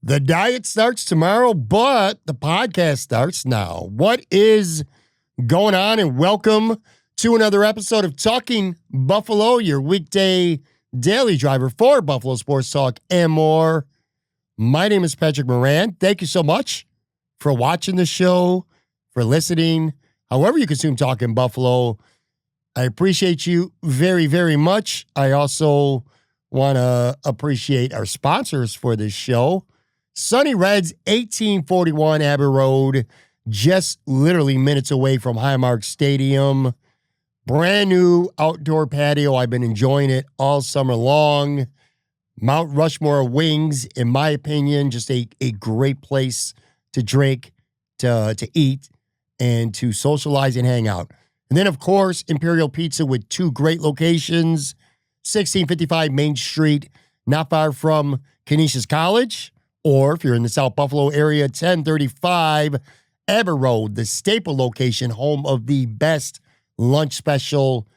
The diet starts tomorrow, but the podcast starts now. What is going on? And welcome to another episode of Talking Buffalo, your weekday daily driver for Buffalo Sports Talk and more. My name is Patrick Moran. Thank you so much for watching the show, for listening, however you consume Talking Buffalo. I appreciate you very, very much. I also want to appreciate our sponsors for this show. Sunny Reds, 1841 Abbey Road, just literally minutes away from Highmark Stadium. Brand new outdoor patio. I've been enjoying it all summer long. Mount Rushmore Wings, in my opinion, just a great place to drink, to eat, and to socialize and hang out. And then, of course, Imperial Pizza with two great locations, 1655 Main Street, not far from Canisius College. Or if you're in the South Buffalo area, 1035 Abbey Road, the staple location, home of the best lunch special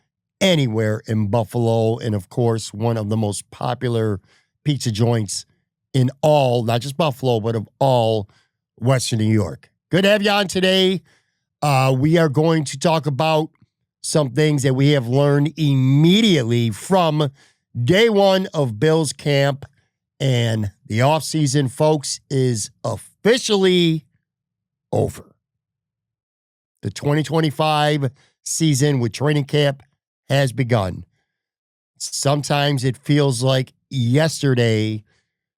anywhere in Buffalo. And of course, one of the most popular pizza joints in all, not just Buffalo, but of all Western New York. Good to have you on today. We are going to talk about some things that we have learned immediately from day one of Bills camp. And the offseason, folks, is officially over. The 2025 season with training camp has begun. Sometimes it feels like yesterday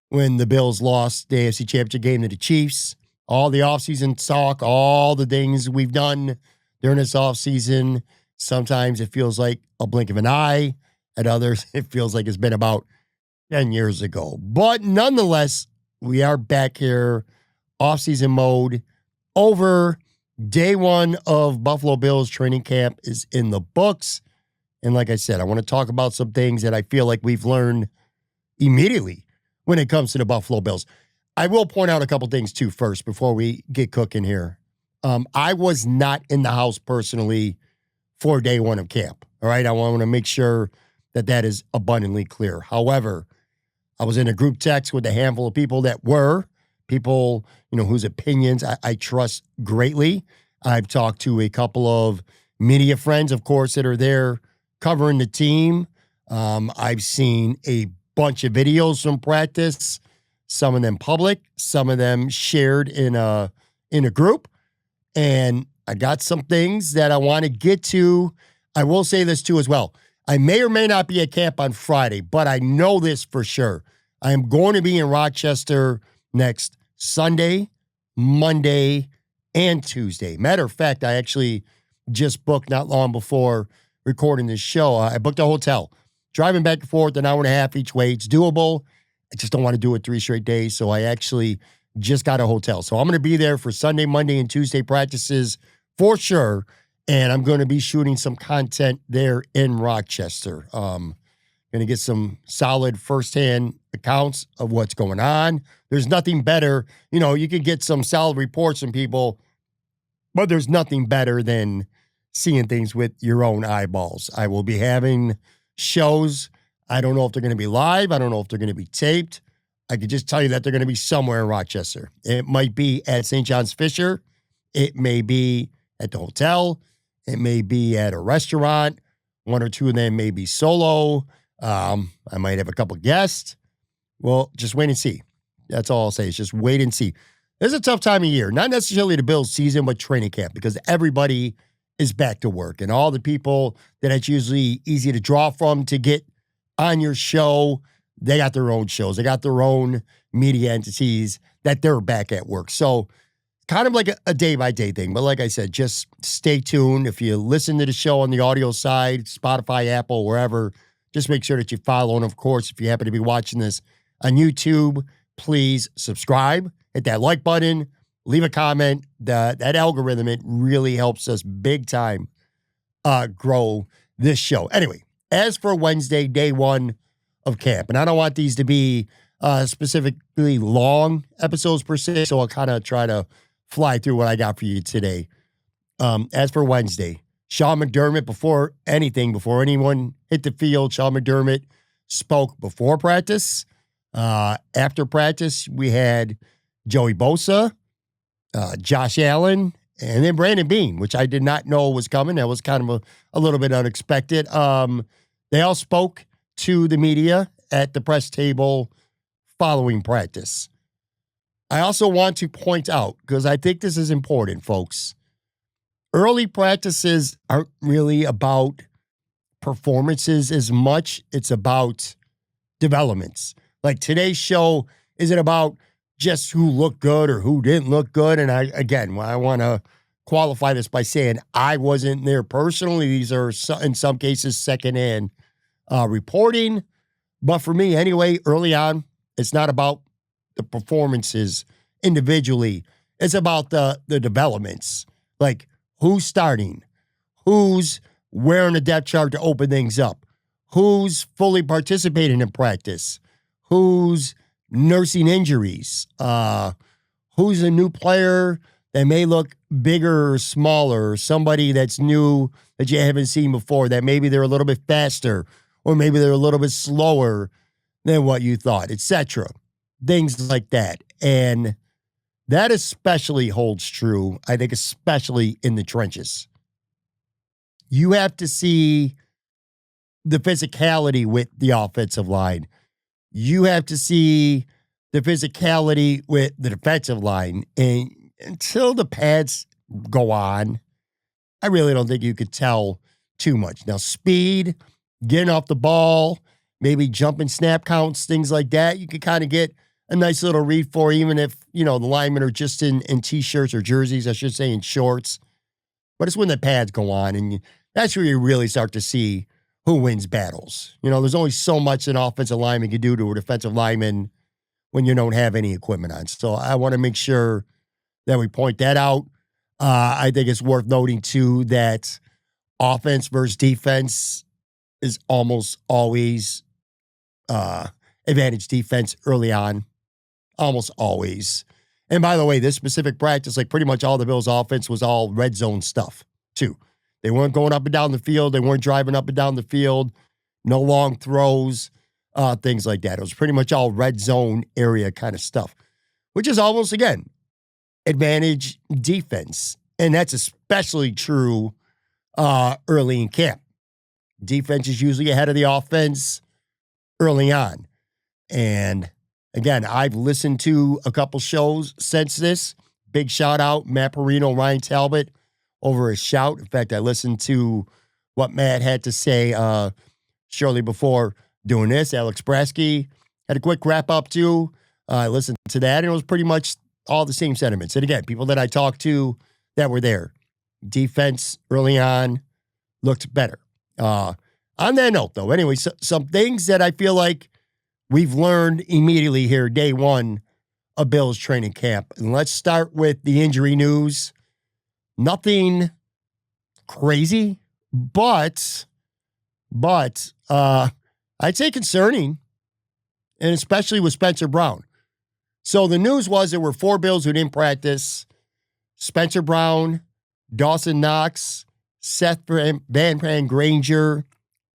when the Bills lost the AFC Championship game to the Chiefs. All the offseason talk, all the things we've done during this offseason. Sometimes it feels like a blink of an eye. At others, it feels like it's been about 10 years ago. But nonetheless, we are back here, off-season mode. Over day one of Buffalo Bills training camp is in the books. And like I said, I want to talk about some things that I feel like we've learned immediately when it comes to the Buffalo Bills. I will point out a couple things too first before we get cooking here. I was not in the house personally for day one of camp. All right. I want to make sure that is abundantly clear. However, I was in a group text with a handful of people that were people, whose opinions I trust greatly. I've talked to a couple of media friends, of course, that are there covering the team. I've seen a bunch of videos from practice, some of them public, some of them shared in a group. And I got some things that I want to get to. I will say this too as well. I may or may not be at camp on Friday, but I know this for sure. I am going to be in Rochester next Sunday, Monday, and Tuesday. Matter of fact, I actually just booked not long before recording this show. I booked a hotel. Driving back and forth an hour and a half each way. It's doable. I just don't want to do it 3 straight days, so I actually just got a hotel. So I'm going to be there for Sunday, Monday, and Tuesday practices for sure. And I'm going to be shooting some content there in Rochester. Going to get some solid firsthand accounts of what's going on. There's nothing better. You can get some solid reports from people, but there's nothing better than seeing things with your own eyeballs. I will be having shows. I don't know if they're going to be live. I don't know if they're going to be taped. I could just tell you that they're going to be somewhere in Rochester. It might be at St. John's Fisher. It may be at the hotel. It may be at a restaurant. One or two of them may be solo. I might have a couple guests. Well, just wait and see. That's all I'll say. It's just wait and see. This is a tough time of year. Not necessarily the Bills season, but training camp, because everybody is back to work. And all the people that it's usually easy to draw from to get on your show, they got their own shows. They got their own media entities that they're back at work. So kind of like a day-by-day thing. But like I said, just stay tuned. If you listen to the show on the audio side, Spotify, Apple, wherever, just make sure that you follow. And of course, if you happen to be watching this on YouTube, please subscribe, hit that like button, leave a comment. That algorithm, it really helps us big time grow this show. Anyway, as for Wednesday, day one of camp, and I don't want these to be specifically long episodes per se, so I'll kind of try to fly through what I got for you today. As for Wednesday, Sean McDermott, before anyone hit the field, Sean McDermott spoke before practice. After practice, we had Joey Bosa, Josh Allen, and then Brandon Beane, which I did not know was coming. That was kind of a little bit unexpected. They all spoke to the media at the press table following practice. I also want to point out, because I think this is important, folks, early practices aren't really about performances as much. It's about developments. Like today's show isn't about just who looked good or who didn't look good. And I want to qualify this by saying I wasn't there personally. These are, in some cases, secondhand reporting. But for me, anyway, early on, it's not about the performances individually. It's about the developments. Like who's starting, who's wearing a depth chart to open things up, who's fully participating in practice, who's nursing injuries, who's a new player that may look bigger or smaller, or somebody that's new that you haven't seen before, that maybe they're a little bit faster or maybe they're a little bit slower than what you thought, etc. Things like that. And that especially holds true, I think, especially in the trenches. You have to see the physicality with the offensive line. You have to see the physicality with the defensive line. And until the pads go on, I really don't think you could tell too much. Now, speed, getting off the ball, maybe jumping snap counts, things like that, you could kind of get a nice little read for, even if, the linemen are just in T-shirts or jerseys, I should say, in shorts. But it's when the pads go on, and that's where you really start to see who wins battles. There's only so much an offensive lineman can do to a defensive lineman when you don't have any equipment on. So I want to make sure that we point that out. I think it's worth noting, too, that offense versus defense is almost always advantage defense early on. Almost always. And by the way, this specific practice, like pretty much all the Bills' offense was all red zone stuff, too. They weren't going up and down the field. They weren't driving up and down the field. No long throws, things like that. It was pretty much all red zone area kind of stuff, which is almost, again, advantage defense. And that's especially true early in camp. Defense is usually ahead of the offense early on. And again, I've listened to a couple shows since this. Big shout out, Matt Perino, Ryan Talbot, over a shout. In fact, I listened to what Matt had to say shortly before doing this. Alex Brasky had a quick wrap up too. I listened to that, and it was pretty much all the same sentiments. And again, people that I talked to that were there. Defense early on looked better. On that note, though, anyway, some things that I feel like we've learned immediately here, day one of Bills training camp. And let's start with the injury news. Nothing crazy, but I'd say concerning, and especially with Spencer Brown. So the news was there were 4 Bills who didn't practice: Spencer Brown, Dawson Knox, Seth Van Granger,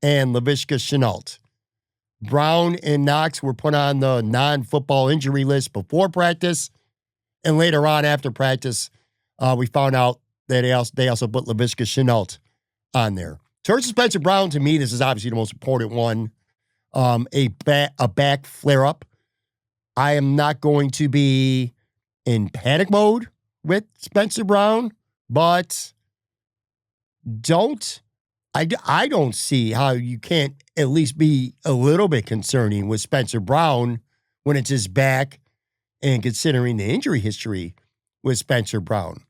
and Laviska Shenault. Brown and Knox were put on the non-football injury list before practice, and later on after practice, we found out that they also put Laviska Shenault on there. Terrence Spencer Brown, to me, this is obviously the most important one. A back flare-up. I am not going to be in panic mode with Spencer Brown, but I don't see how you can't at least be a little bit concerning with Spencer Brown when it's his back, and considering the injury history with Spencer Brown.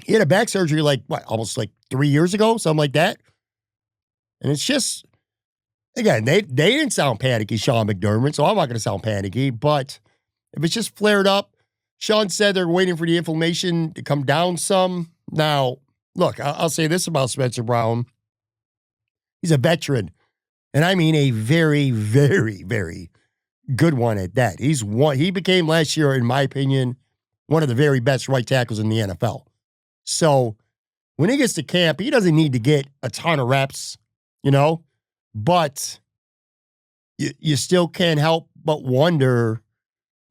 He had a back surgery almost 3 years ago, something like that. And it's just, again, they didn't sound panicky, Sean McDermott, so I'm not going to sound panicky. But if it's just flared up, Sean said they're waiting for the inflammation to come down some. Now, look, I'll say this about Spencer Brown. He's a veteran, and I mean a very, very, very good one at that. He became last year, in my opinion, one of the very best right tackles in the NFL. So when he gets to camp, he doesn't need to get a ton of reps, but you still can't help but wonder,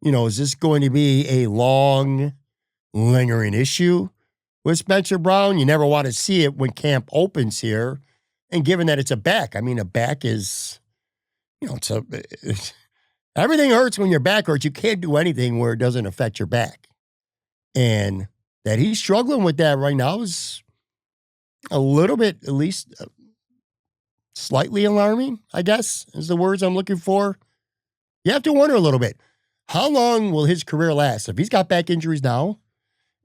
is this going to be a long, lingering issue with Spencer Brown? You never want to see it when camp opens here. And given that it's a back, a back is, everything hurts when your back hurts. You can't do anything where it doesn't affect your back. And that he's struggling with that right now is a little bit, at least slightly alarming, I guess, is the words I'm looking for. You have to wonder a little bit, how long will his career last? If he's got back injuries now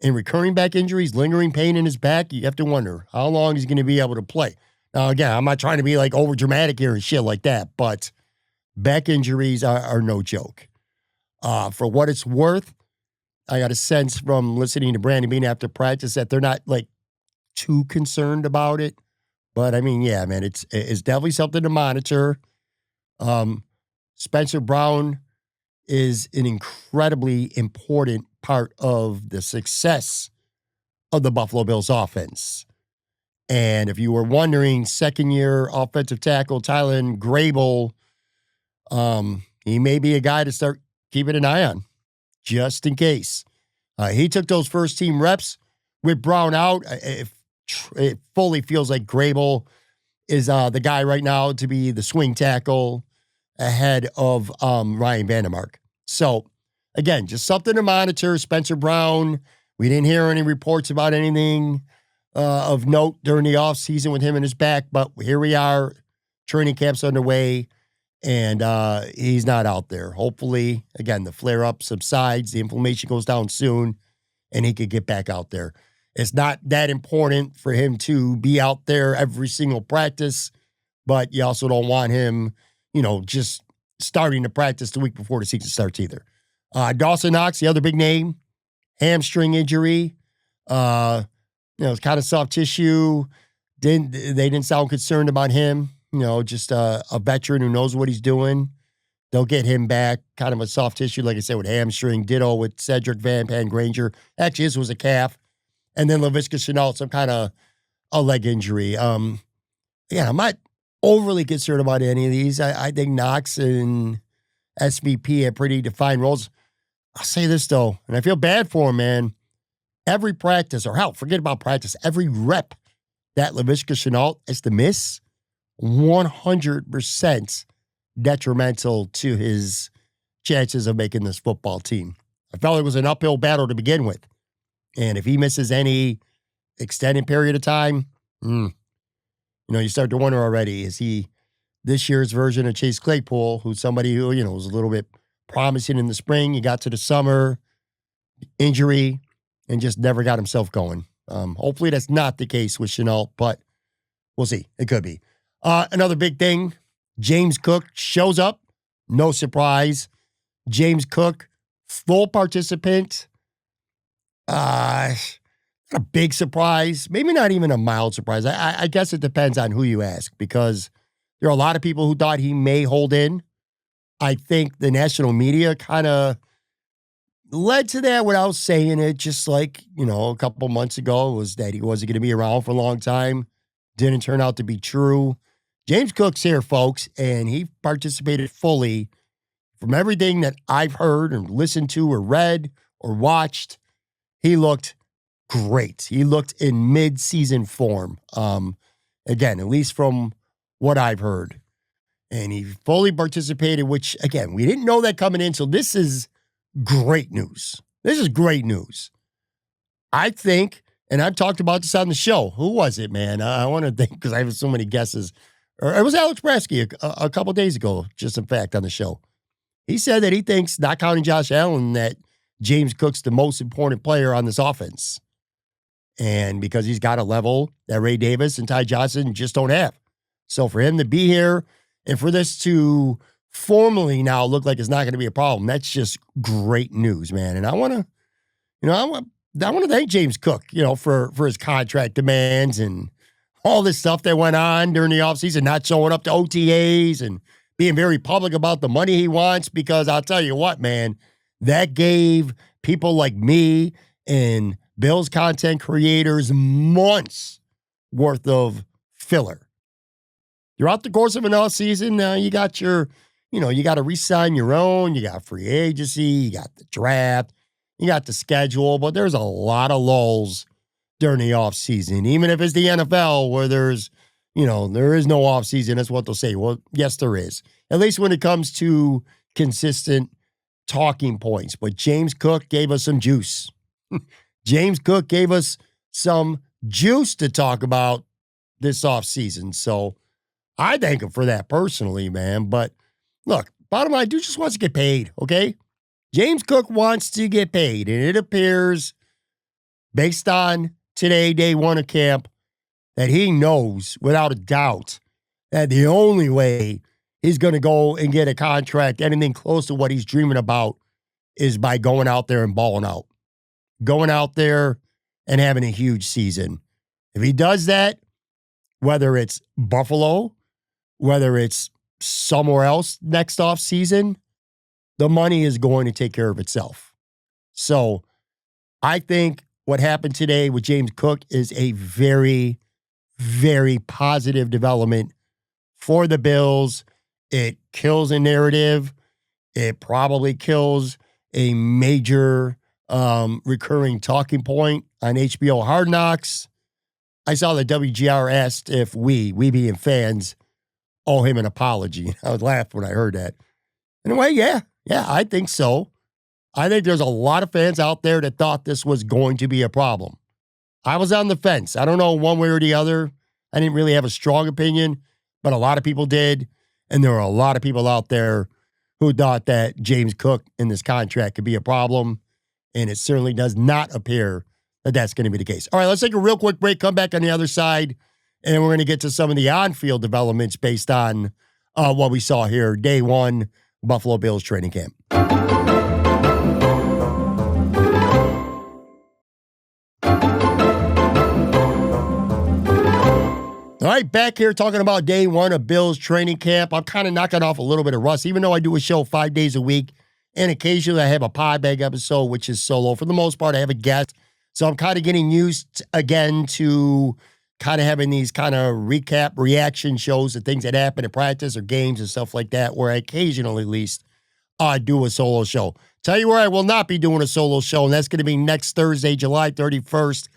and recurring back injuries, lingering pain in his back, you have to wonder how long he's going to be able to play. Now, again, I'm not trying to be like over dramatic here and shit like that, but back injuries are no joke. For what it's worth, I got a sense from listening to Brandon Beane after practice that they're not like too concerned about it. But yeah, man, it's definitely something to monitor. Spencer Brown is an incredibly important part of the success of the Buffalo Bills offense. And if you were wondering, second-year offensive tackle Tylen Grable, he may be a guy to start keeping an eye on, just in case. He took those first-team reps with Brown out. It fully feels like Grable is the guy right now to be the swing tackle ahead of Ryan Vandermark. So, again, just something to monitor. Spencer Brown, we didn't hear any reports about anything of note during the offseason with him in his back, but here we are. Training camp's underway, and he's not out there. Hopefully, again, the flare-up subsides, the inflammation goes down soon, and he could get back out there. It's not that important for him to be out there every single practice, but you also don't want him, just starting to practice the week before the season starts either. Dawson Knox, the other big name, hamstring injury. It's kind of soft tissue. They didn't sound concerned about him. Just a veteran who knows what he's doing. They'll get him back. Kind of a soft tissue, like I said, with hamstring. Ditto with Cedric Van Pan-Granger. Actually, this was a calf. And then Laviska Shenault, some kind of a leg injury. I'm not overly concerned about any of these. I think Knox and SVP have pretty defined roles. I'll say this, though, and I feel bad for him, man. Every practice, or hell, forget about practice, every rep that Laviska Shenault is to miss, 100% detrimental to his chances of making this football team. I felt it was an uphill battle to begin with. And if he misses any extended period of time, you start to wonder already, is he this year's version of Chase Claypool, who's somebody who, was a little bit promising in the spring. He got to the summer, injury, and just never got himself going. Hopefully that's not the case with Shenault, but we'll see. It could be. Another big thing, James Cook shows up. No surprise. James Cook, full participant. Not a big surprise. Maybe not even a mild surprise. I guess it depends on who you ask, because there are a lot of people who thought he may hold in. I think the national media kind of led to that without saying it, just like, a couple months ago, was that he wasn't going to be around for a long time. Didn't turn out to be true. James Cook's here, folks, and he participated fully. From everything that I've heard and listened to or read or watched, he looked great. He looked in mid-season form. Again, at least from what I've heard. And he fully participated, which, again, we didn't know that coming in, so this is great news. This is great news. I think, and I've talked about this on the show. Who was it, man? I want to think, because I have so many guesses. Or it was Alex Brasky a couple days ago, just in fact, on the show. He said that he thinks, not counting Josh Allen, that James Cook's the most important player on this offense. And because he's got a level that Ray Davis and Ty Johnson just don't have. So for him to be here and for this to formally now look like it's not going to be a problem, that's just great news, man. And I want to thank James Cook, for his contract demands and all this stuff that went on during the offseason, not showing up to OTAs and being very public about the money he wants, because I'll tell you what, man, that gave people like me and Bills content creators months worth of filler. Throughout the course of an offseason, you got your you got to re-sign your own. You got free agency. You got the draft. You got the schedule. But there's a lot of lulls during the offseason. Even if it's the NFL where there is no offseason, that's what they'll say. Well, yes, there is. At least when it comes to consistent talking points. But James Cook gave us some juice. James Cook gave us some juice to talk about this offseason. So I thank him for that personally, man. But look, bottom line, dude just wants to get paid, okay? James Cook wants to get paid, and it appears, based on today, day one of camp, that he knows without a doubt that the only way he's going to go and get a contract, anything close to what he's dreaming about, is by going out there and balling out. Going out there and having a huge season. If he does that, whether it's Buffalo, whether it's somewhere else next off season, the money is going to take care of itself. So I think what happened today with James Cook is a very, very positive development for the Bills. It kills a narrative. It probably kills a major recurring talking point on HBO Hard Knocks. I saw that WGR asked if we being fans, owe him an apology. I would laugh when I heard that. In a way, yeah, I think so. I think there's a lot of fans out there that thought this was going to be a problem. I was on the fence. I don't know one way or the other. I didn't really have a strong opinion, but a lot of people did. And there were a lot of people out there who thought that James Cook in this contract could be a problem. And it certainly does not appear that that's going to be the case. All right, let's take a real quick break, come back on the other side, and we're going to get to some of the on-field developments based on what we saw here, day one, Buffalo Bills training camp. All right, back here talking about day one of Bills training camp. I'm kind of knocking off a little bit of rust, even though I do a show 5 days a week, and occasionally I have a pod bag episode, which is solo. For the most part, I have a guest. So I'm kind of getting used again to kind of having these kind of recap reaction shows of things that happen in practice or games and stuff like that, where I occasionally at least do a solo show. Tell you where I will not be doing a solo show, and that's going to be next Thursday, July 31st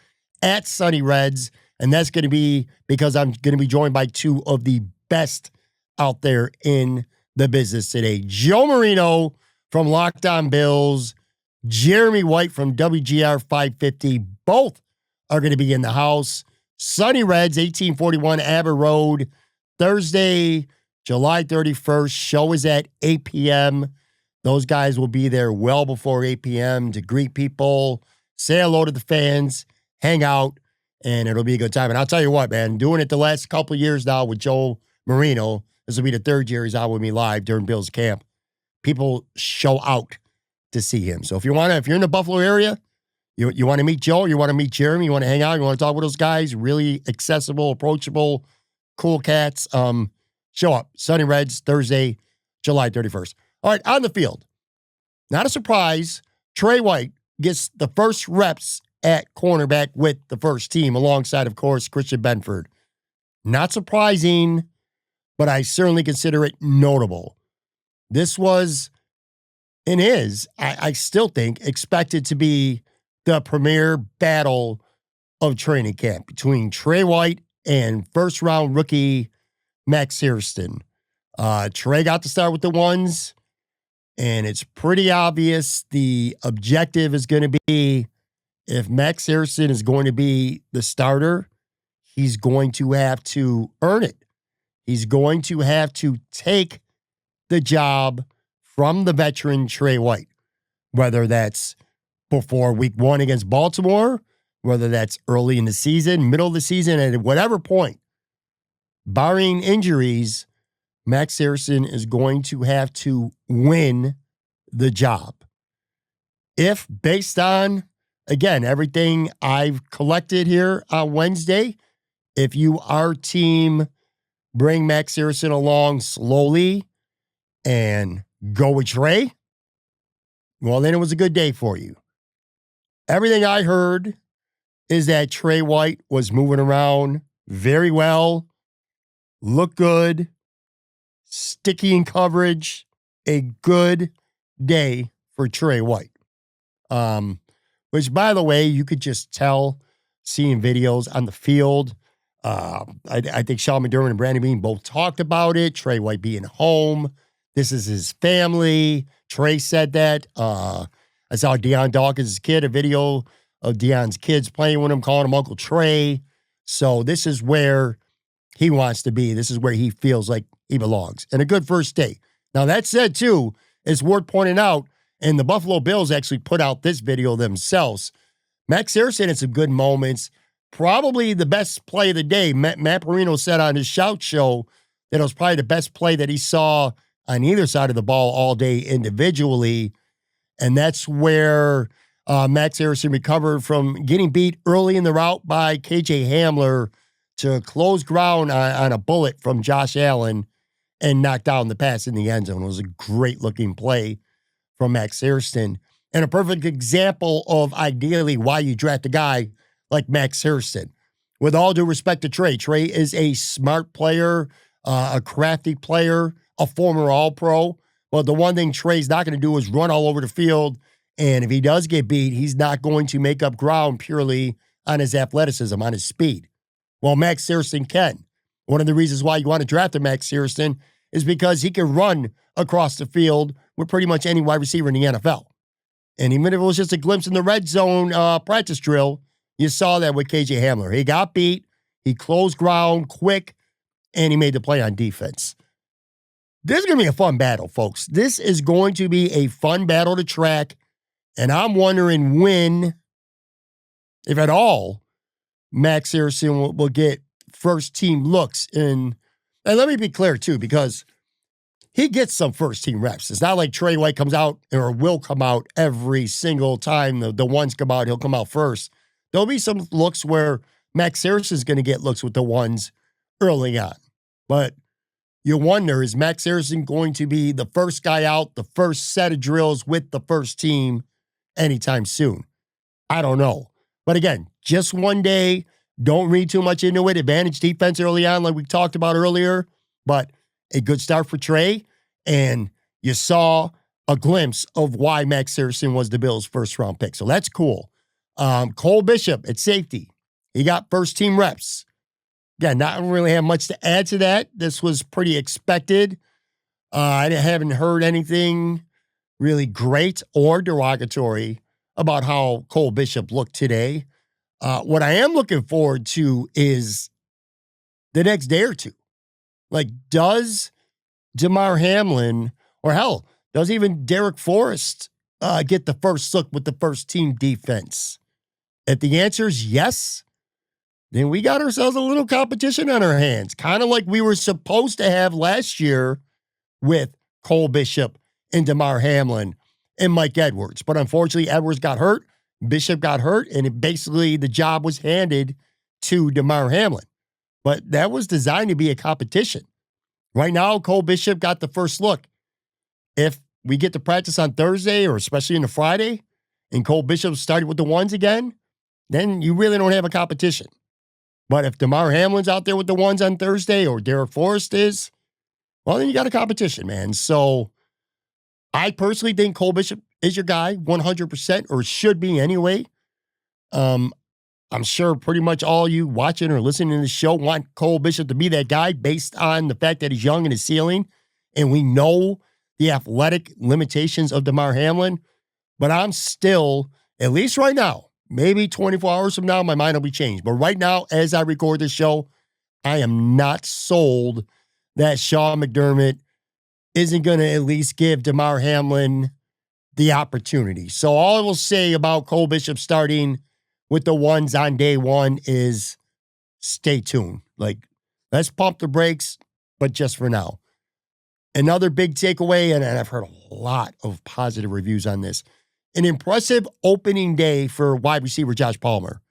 at Sunny Reds. And that's going to be because I'm going to be joined by two of the best out there in the business today. Joe Marino from Locked On Bills, Jeremy White from WGR 550. Both are going to be in the house. Sunny Reds, 1841 Aber Road, Thursday, July 31st. Show is at 8 p.m. Those guys will be there well before 8 p.m. to greet people, say hello to the fans, hang out, and it'll be a good time. And I'll tell you what, man, doing it the last couple of years now with Joe Marino, this will be the third year he's out with me live during Bills camp. People show out to see him. So if you're in the Buffalo area, you want to meet Joe, you want to meet Jeremy, you want to hang out, you want to talk with those guys, really accessible, approachable, cool cats, show up. Sunny Reds, Thursday, July 31st. All right, on the field. Not a surprise, Trey White gets the first reps at cornerback with the first team, alongside, of course, Christian Benford. Not surprising, but I certainly consider it notable. This was, and is, I still think, expected to be the premier battle of training camp between Trey White and first-round rookie Max Hairston. Trey got to start with the ones, and it's pretty obvious the objective is going to be, if Max Hairston is going to be the starter, he's going to have to earn it. He's going to have to take the job from the veteran Trey White, whether that's before week one against Baltimore, whether that's early in the season, middle of the season, and at whatever point, barring injuries, Max Hairston is going to have to win the job. If, based on, again, everything I've collected here on Wednesday, if you, our team, bring Max Hairston along slowly and go with Trey, well, then it was a good day for you. Everything I heard is that Trey White was moving around very well, looked good, sticky in coverage. A good day for Trey White. Which, by the way, you could just tell seeing videos on the field. I think Sean McDermott and Brandon Bean both talked about it. Trey White being home. This is his family. Trey said that. I saw Deion Dawkins' kid, a video of Deion's kids playing with him, calling him Uncle Trey. So this is where he wants to be. This is where he feels like he belongs. And a good first day. Now, that said, too, it's worth pointing out, and the Buffalo Bills actually put out this video themselves. Max Harrison had some good moments. Probably the best play of the day. Matt Marino said on his Shout Show that it was probably the best play that he saw on either side of the ball all day individually. And that's where Max Harrison recovered from getting beat early in the route by KJ Hamler to close ground on a bullet from Josh Allen and knocked down the pass in the end zone. It was a great-looking play from Max Harrison and a perfect example of ideally why you draft a guy like Max Harrison. With all due respect to Trey, Trey is a smart player, a crafty player, a former All-Pro. But the one thing Trey's not going to do is run all over the field, and if he does get beat, he's not going to make up ground purely on his athleticism, on his speed. Well, Max Harrison can. One of the reasons why you want to draft a Max Harrison is because he can run across the field with pretty much any wide receiver in the NFL. And even if it was just a glimpse in the red zone practice drill, you saw that with KJ Hamler. He got beat, he closed ground quick, and he made the play on defense. This is going to be a fun battle, folks. This is going to be a fun battle to track, and I'm wondering when, if at all, Max Harrison will get first-team looks. And let me be clear, too, because he gets some first-team reps. It's not like Trey White comes out or will come out every single time the ones come out, he'll come out first. There'll be some looks where Max Harrison's going to get looks with the ones early on. But you wonder, is Max Harrison going to be the first guy out, the first set of drills with the first team anytime soon? I don't know. But again, just one day. Don't read too much into it. Advantage defense early on, like we talked about earlier. But a good start for Trey. And you saw a glimpse of why Max Harrison was the Bills' first-round pick. So that's cool. Cole Bishop at safety. He got first-team reps. Again, not really have much to add to that. This was pretty expected. I haven't heard anything really great or derogatory about how Cole Bishop looked today. What I am looking forward to is the next day or two. Like, does Damar Hamlin, or hell, does even Derek Forrest get the first look with the first-team defense? If the answer is yes, then we got ourselves a little competition on our hands, kind of like we were supposed to have last year with Cole Bishop and Damar Hamlin and Mike Edwards. But unfortunately, Edwards got hurt, Bishop got hurt, and basically the job was handed to Damar Hamlin. But that was designed to be a competition. Right now, Cole Bishop got the first look. If we get to practice on Thursday, or especially in the Friday, and Cole Bishop started with the ones again, then you really don't have a competition. But if Damar Hamlin's out there with the ones on Thursday, or Derek Forrest is, well, then you got a competition, man. So I personally think Cole Bishop is your guy, 100%, or should be anyway. I'm sure pretty much all you watching or listening to the show want Cole Bishop to be that guy based on the fact that he's young and his ceiling, and we know the athletic limitations of Damar Hamlin. But I'm still, at least right now, maybe 24 hours from now, my mind will be changed. But right now, as I record this show, I am not sold that Sean McDermott isn't going to at least give Damar Hamlin the opportunity. So all I will say about Cole Bishop starting with the ones on day one is stay tuned. Like, let's pump the brakes, but just for now. Another big takeaway, and I've heard a lot of positive reviews on this, an impressive opening day for wide receiver Josh Palmer.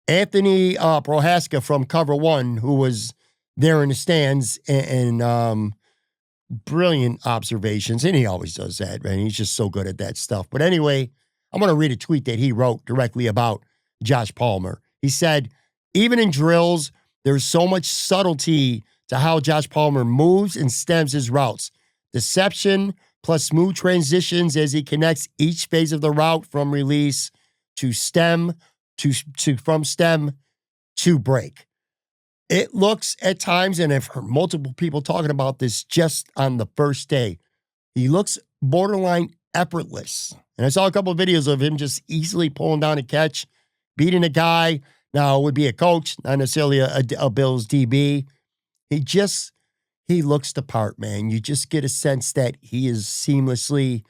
Anthony Prohaska from Cover One, who was there in the stands, and brilliant observations, and he always does that, man. He's just so good at that stuff. But anyway, I'm going to read a tweet that he wrote directly about Josh Palmer. He said, even in drills, there's so much subtlety to how Josh Palmer moves and stems his routes. Deception plus smooth transitions as he connects each phase of the route from release to stem from stem to break. It looks at times, and I've heard multiple people talking about this just on the first day, he looks borderline effortless. And I saw a couple of videos of him just easily pulling down a catch, beating a guy. Now, it would be a coach, not necessarily a Bills DB. He looks the part, man. You just get a sense that he is seamlessly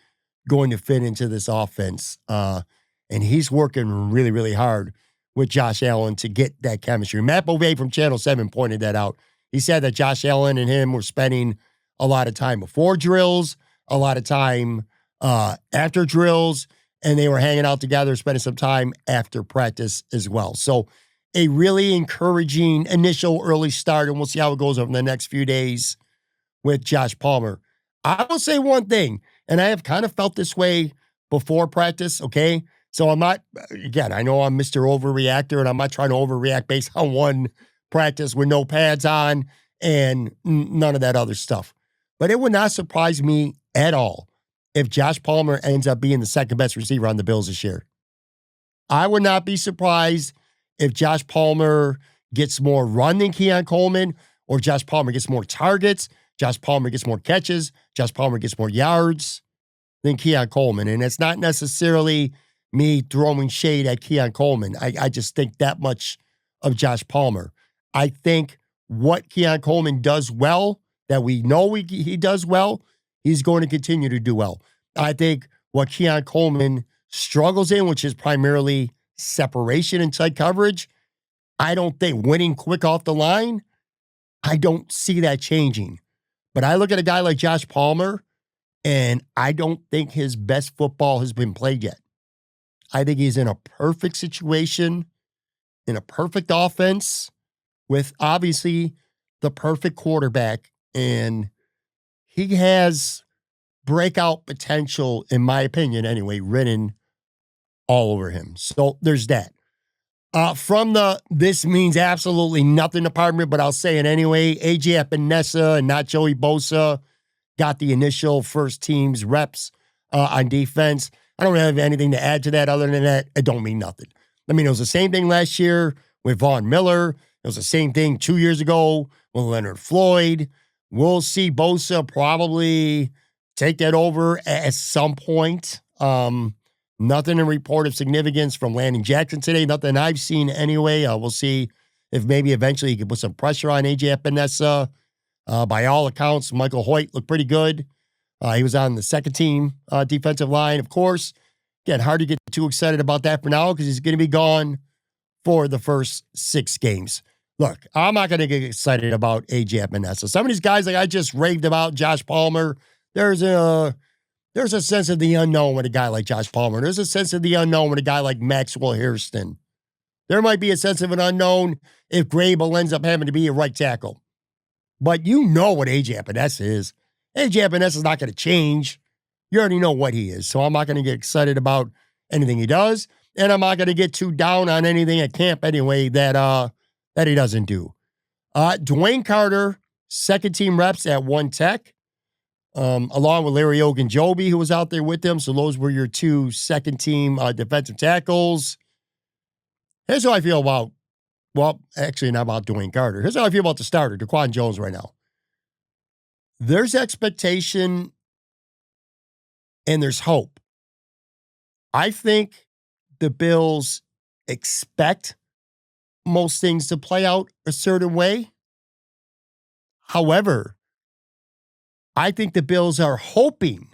going to fit into this offense. And he's working really, really hard with Josh Allen to get that chemistry. Matt Bovee from Channel 7 pointed that out. He said that Josh Allen and him were spending a lot of time before drills, a lot of time after drills, and they were hanging out together, spending some time after practice as well. So a really encouraging initial early start, and we'll see how it goes over the next few days with Josh Palmer. I will say one thing, and I have kind of felt this way before practice, okay? So I'm not, again, I know I'm Mr. Overreactor, and I'm not trying to overreact based on one practice with no pads on and none of that other stuff. But it would not surprise me at all if Josh Palmer ends up being the second best receiver on the Bills this year. I would not be surprised if Josh Palmer gets more run than Keon Coleman, or Josh Palmer gets more targets, Josh Palmer gets more catches, Josh Palmer gets more yards than Keon Coleman. And it's not necessarily me throwing shade at Keon Coleman. I just think that much of Josh Palmer. I think what Keon Coleman does well, that we know he does well, he's going to continue to do well. I think what Keon Coleman struggles in, which is primarily separation and tight coverage, I don't think winning quick off the line, I don't see that changing. But I look at a guy like Josh Palmer, and I don't think his best football has been played yet. I think he's in a perfect situation, in a perfect offense, with obviously the perfect quarterback. And he has breakout potential, in my opinion anyway, written all over him. So there's that. From the this means absolutely nothing department, but I'll say it anyway, AJ Epinesa and not Joey Bosa got the initial first team's reps on defense. I don't have anything to add to that other than that. It don't mean nothing. I mean, it was the same thing last year with Von Miller. It was the same thing 2 years ago with Leonard Floyd. We'll see Bosa probably take that over at some point. Nothing in report of significance from Landon Jackson today. Nothing I've seen anyway. We'll see if maybe eventually he can put some pressure on AJ Epinesa. By all accounts, Michael Hoyt looked pretty good. He was on the second team defensive line, of course. Again, hard to get too excited about that for now because he's going to be gone for the first 6 games. Look, I'm not going to get excited about AJ Epinesa. Some of these guys, like I just raved about, Josh Palmer, there's a sense of the unknown with a guy like Josh Palmer. There's a sense of the unknown with a guy like Maxwell Hairston. There might be a sense of an unknown if Grable ends up having to be a right tackle. But you know what AJ Epinesa is. AJ Epinesa is not going to change. You already know what he is. So I'm not going to get excited about anything he does. And I'm not going to get too down on anything at camp anyway that he doesn't do. Dwayne Carter, second team reps at One Tech, along with Larry Ogunjobi, who was out there with them. So those were your 2 second team defensive tackles. Here's how I feel about, well, actually not about Dwayne Carter. Here's how I feel about the starter, Daquan Jones, right now. There's expectation and there's hope. I think the Bills expect most things to play out a certain way. However, I think the Bills are hoping,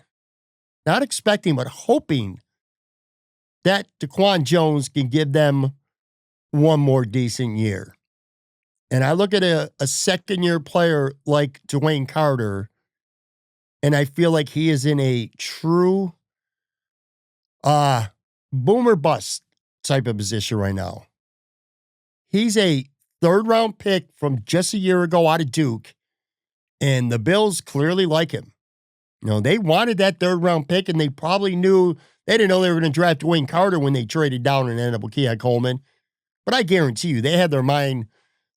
not expecting, but hoping that Daquan Jones can give them one more decent year. And I look at a second-year player like Dwayne Carter, and I feel like he is in a true boom or bust type of position right now. He's a third-round pick from just a year ago out of Duke, and the Bills clearly like him. You know, they wanted that third-round pick, and they probably knew, they didn't know they were going to draft Dwayne Carter when they traded down and ended up with Keon Coleman. But I guarantee you, they had their mind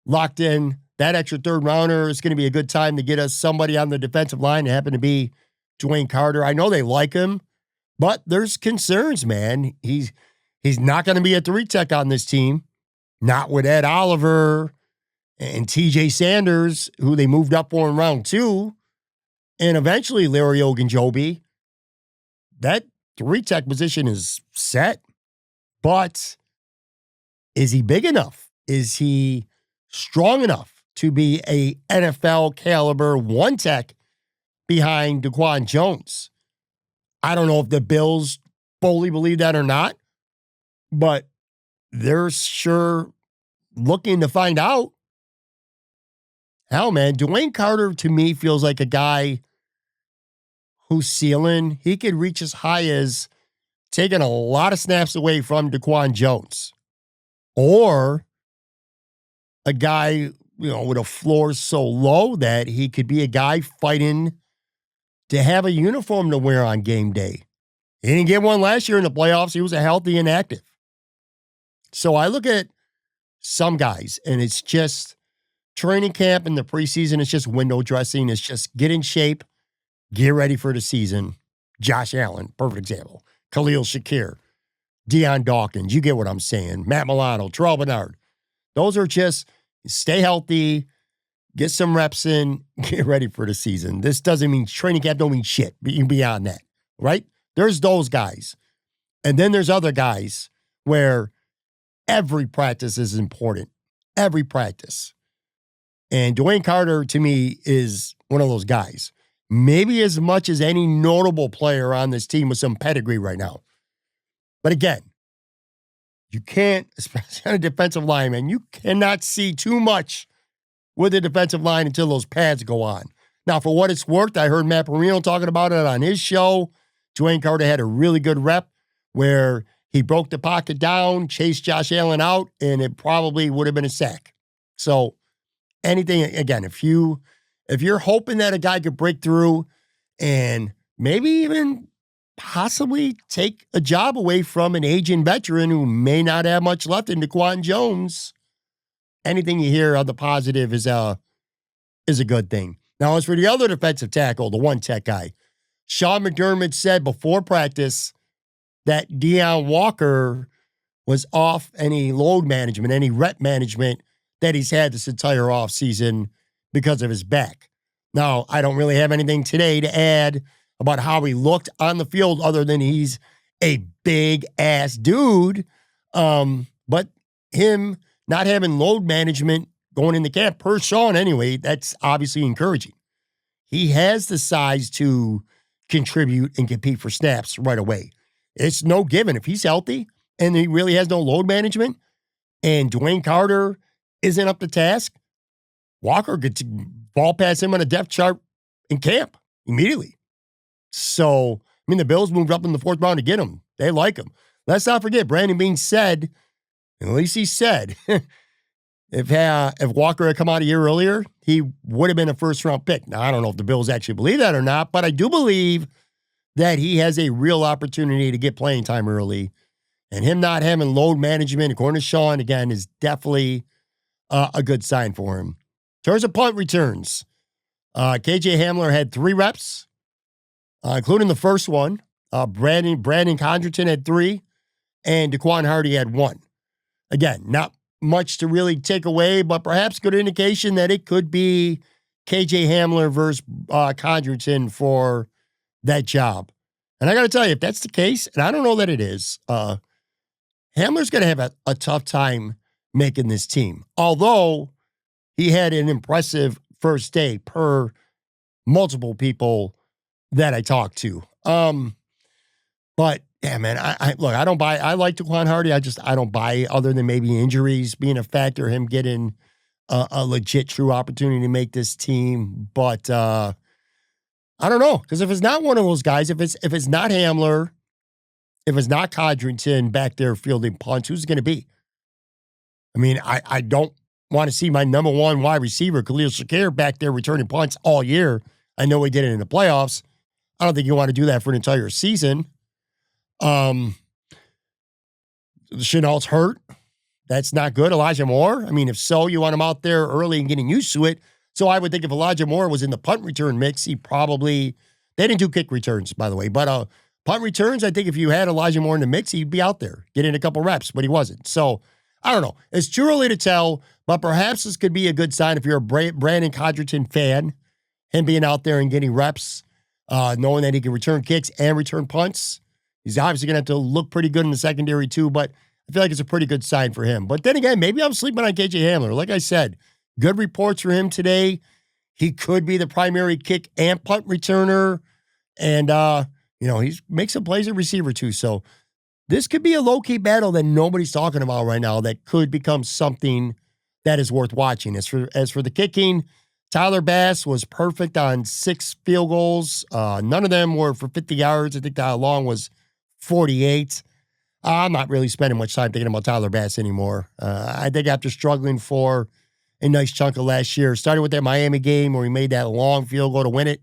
locked in that extra third rounder is going to be a good time to get us somebody on the defensive line. It happened to be Dwayne Carter. I know they like him, but there's concerns, man. He's not going to be a 3-tech on this team. Not with Ed Oliver and TJ Sanders, who they moved up for in round 2, and eventually Larry Ogunjobi. That 3-tech position is set, but is he big enough? Is he strong enough to be a NFL caliber 1-tech behind DaQuan Jones? I don't know if the Bills fully believe that or not, but they're sure looking to find out. Hell, man, Dwayne Carter to me feels like a guy whose ceiling, he could reach as high as taking a lot of snaps away from DaQuan Jones. Or a guy, with a floor so low that he could be a guy fighting to have a uniform to wear on game day. He didn't get one last year in the playoffs. He was a healthy and active. So I look at some guys, and it's just training camp in the preseason. It's just window dressing. It's just get in shape, get ready for the season. Josh Allen, perfect example. Khalil Shakir, Deion Dawkins. You get what I'm saying. Matt Milano, Terrell Bernard. Those are just stay healthy, get some reps in, get ready for the season. This doesn't mean training camp don't mean shit beyond that, right? There's those guys. And then there's other guys where every practice is important. Every practice. And Dwayne Carter, to me, is one of those guys. Maybe as much as any notable player on this team with some pedigree right now. But again, you can't, especially on a defensive line, man, you cannot see too much with the defensive line until those pads go on. Now, for what it's worth, I heard Matt Perino talking about it on his show. Dwayne Carter had a really good rep where he broke the pocket down, chased Josh Allen out, and it probably would have been a sack. So anything, again, if you're hoping that a guy could break through and maybe even possibly take a job away from an aging veteran who may not have much left in DaQuan Jones, anything you hear on the positive is a good thing. Now, as for the other defensive tackle, the 1-tech guy, Sean McDermott said before practice that Deion Walker was off any load management, any rep management that he's had this entire offseason because of his back. Now, I don't really have anything today to add about how he looked on the field other than he's a big-ass dude. But him not having load management going into camp, per Sean anyway, that's obviously encouraging. He has the size to contribute and compete for snaps right away. It's no given. If he's healthy and he really has no load management and Dwayne Carter isn't up to task, Walker could ball past him on a depth chart in camp immediately. So, the Bills moved up in the 4th round to get him. They like him. Let's not forget, Brandon Beane said, at least he said, if Walker had come out a year earlier, he would have been a 1st-round pick. Now, I don't know if the Bills actually believe that or not, but I do believe that he has a real opportunity to get playing time early. And him not having load management, according to Sean, again, is definitely a good sign for him. In terms of punt returns, KJ Hamler had 3 reps, including the first one. Brandon Condrington had 3, and Daquan Hardy had 1. Again, not much to really take away, but perhaps good indication that it could be KJ Hamler versus Condrington for that job. And I got to tell you, if that's the case, and I don't know that it is, Hamler's going to have a tough time making this team. Although he had an impressive first day per multiple people that I talked to. But yeah, man, I don't buy. I like Daquan Hardy. I don't buy, other than maybe injuries being a factor, him getting a legit true opportunity to make this team. But I don't know, because if it's not one of those guys, if it's not Hamler, if it's not Codrington back there fielding punts, who's it going to be? I don't want to see my number 1 wide receiver, Khalil Shakir, back there returning punts all year. I know he did it in the playoffs. I don't think you want to do that for an entire season. Chenault's hurt. that's not good. Elijah Moore, I mean, if so, you want him out there early and getting used to it. So I would think if Elijah Moore was in the punt return mix, he probably, they didn't do kick returns, by the way, but punt returns, I think if you had Elijah Moore in the mix, he'd be out there getting a couple reps, but he wasn't. So I don't know. It's too early to tell, but perhaps this could be a good sign if you're a Brandon Codrington fan, him being out there and getting reps, knowing that he can return kicks and return punts. He's obviously going to have to look pretty good in the secondary too, but I feel like it's a pretty good sign for him. But then again, maybe I'm sleeping on KJ Hamler. Like I said, good reports for him today. He could be the primary kick and punt returner. And, he's makes some plays at receiver too. So this could be a low-key battle that nobody's talking about right now that could become something that is worth watching. As for the kicking, Tyler Bass was perfect on 6 field goals. None of them were for 50 yards. I think that long was 48. I'm not really spending much time thinking about Tyler Bass anymore. I think after struggling for a nice chunk of last year, starting with that Miami game where he made that long field goal to win it,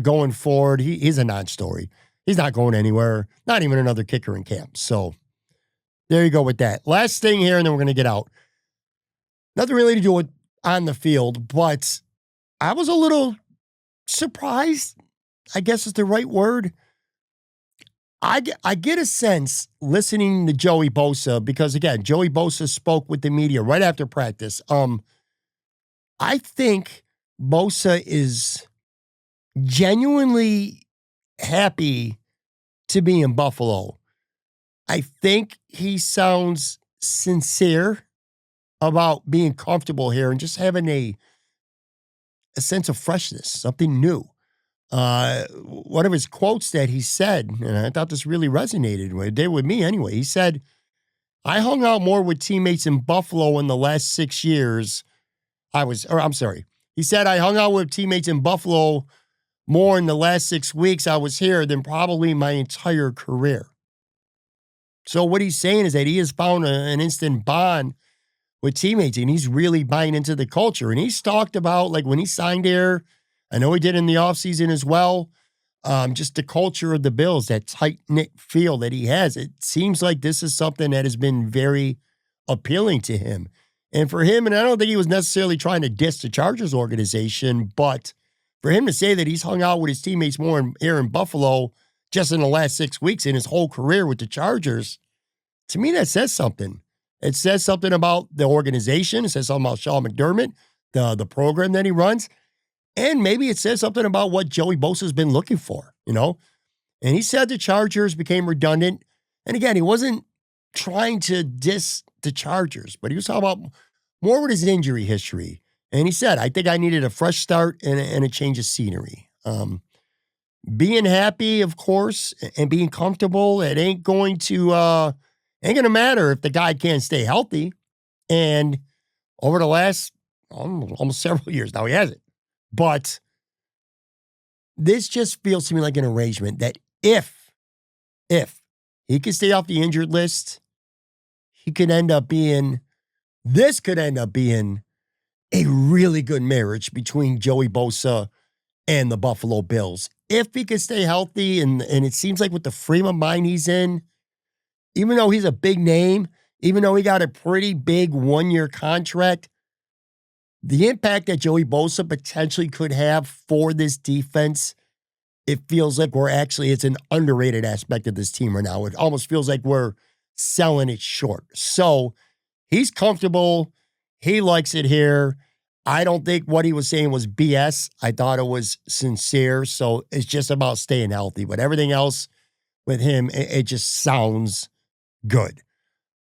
going forward, he's a non-story. He's not going anywhere, not even another kicker in camp. So there you go with that. Last thing here, and then we're going to get out. Nothing really to do with on the field, but I was a little surprised, I guess is the right word. I get a sense listening to Joey Bosa, because again, Joey Bosa spoke with the media right after practice. I think Bosa is genuinely happy to be in Buffalo. I think he sounds sincere about being comfortable here and just having a sense of freshness, something new. One of his quotes that he said, and I thought this really resonated with me anyway. He said, I hung out more with teammates in Buffalo in the last 6 years. He said, I hung out with teammates in Buffalo more in the last 6 weeks I was here than probably my entire career. So what he's saying is that he has found an instant bond with teammates, and he's really buying into the culture. And he's talked about, like, when he signed here, I know he did in the offseason as well, just the culture of the Bills, that tight-knit feel that he has. It seems like this is something that has been very appealing to him. And for him, and I don't think he was necessarily trying to diss the Chargers organization, but for him to say that he's hung out with his teammates more here in Buffalo just in the last 6 weeks in his whole career with the Chargers, to me, that says something. It says something about the organization. It says something about Sean McDermott, the program that he runs. And maybe it says something about what Joey Bosa has been looking for, And he said the Chargers became redundant. And again, he wasn't trying to diss the Chargers, but he was talking about more with his injury history. And he said, I think I needed a fresh start and a change of scenery. Being happy, of course, and being comfortable, it ain't going to matter if the guy can't stay healthy. And over the last almost several years now, he hasn't. But this just feels to me like an arrangement that if he could stay off the injured list, this could end up being a really good marriage between Joey Bosa and the Buffalo Bills. If he could stay healthy, and it seems like with the frame of mind he's in, even though he's a big name, even though he got a pretty big 1-year contract, the impact that Joey Bosa potentially could have for this defense, it feels like it's an underrated aspect of this team right now. It almost feels like we're selling it short. So he's comfortable. He likes it here. I don't think what he was saying was BS. I thought it was sincere. So it's just about staying healthy. But everything else with him, it just sounds good.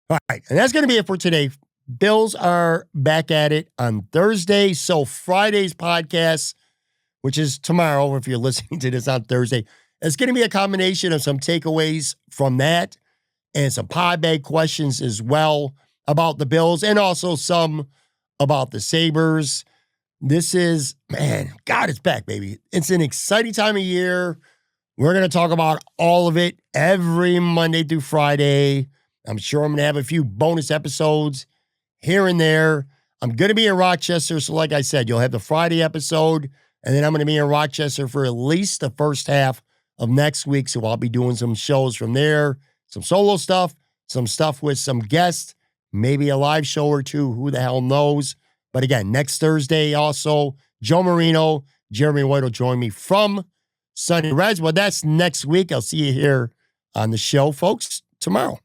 All right. And that's going to be it for today. Bills are back at it on Thursday. So Friday's podcast, which is tomorrow, if you're listening to this on Thursday, it's going to be a combination of some takeaways from that and some pod bag questions as well about the Bills and also some about the Sabres. This is, God, it's back, baby. It's an exciting time of year. We're going to talk about all of it every Monday through Friday. I'm sure I'm going to have a few bonus episodes here and there. I'm going to be in Rochester. So like I said, you'll have the Friday episode, and then I'm going to be in Rochester for at least the first half of next week. So I'll be doing some shows from there, some solo stuff, some stuff with some guests, maybe a live show or two. Who the hell knows? But again, next Thursday also, Joe Marino, Jeremy White will join me from Sunny Reds. Well, that's next week. I'll see you here on the show, folks, tomorrow.